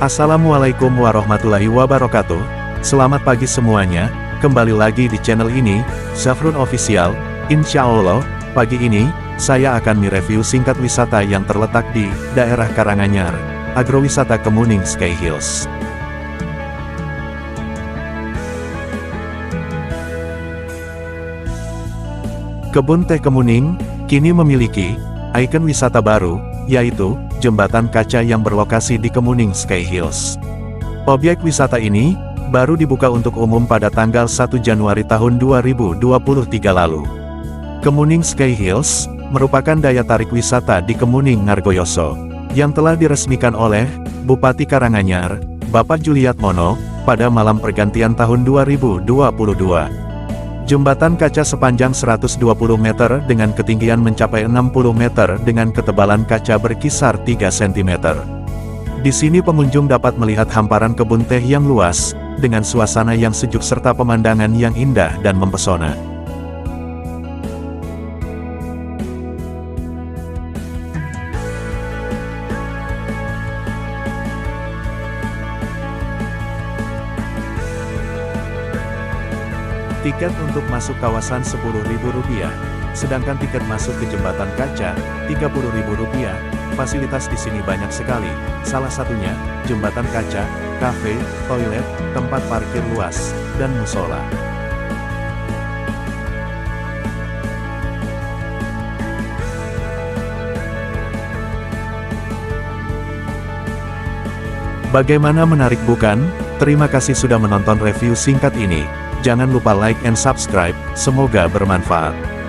Assalamualaikum warahmatullahi wabarakatuh. Selamat pagi semuanya, kembali lagi di channel ini, Zafrun Official. Insya Allah, pagi ini, saya akan mereview singkat wisata yang terletak di daerah Karanganyar, agrowisata Kemuning Sky Hills. Kebun Teh Kemuning kini memiliki ikon wisata baru, yaitu jembatan kaca yang berlokasi di Kemuning Sky Hills. Objek wisata ini baru dibuka untuk umum pada tanggal 1 Januari tahun 2023 lalu. Kemuning Sky Hills merupakan daya tarik wisata di Kemuning Ngargoyoso yang telah diresmikan oleh Bupati Karanganyar, Bapak Juliatmono, pada malam pergantian tahun 2022. Jembatan kaca sepanjang 120 meter dengan ketinggian mencapai 60 meter dengan ketebalan kaca berkisar 3 cm. Di sini pengunjung dapat melihat hamparan kebun teh yang luas, dengan suasana yang sejuk serta pemandangan yang indah dan mempesona. Tiket untuk masuk kawasan Rp10.000, sedangkan tiket masuk ke jembatan kaca Rp30.000. Fasilitas di sini banyak sekali, salah satunya jembatan kaca, kafe, toilet, tempat parkir luas, dan musola. Bagaimana menarik bukan? Terima kasih sudah menonton review singkat ini. Jangan lupa like and subscribe, semoga bermanfaat.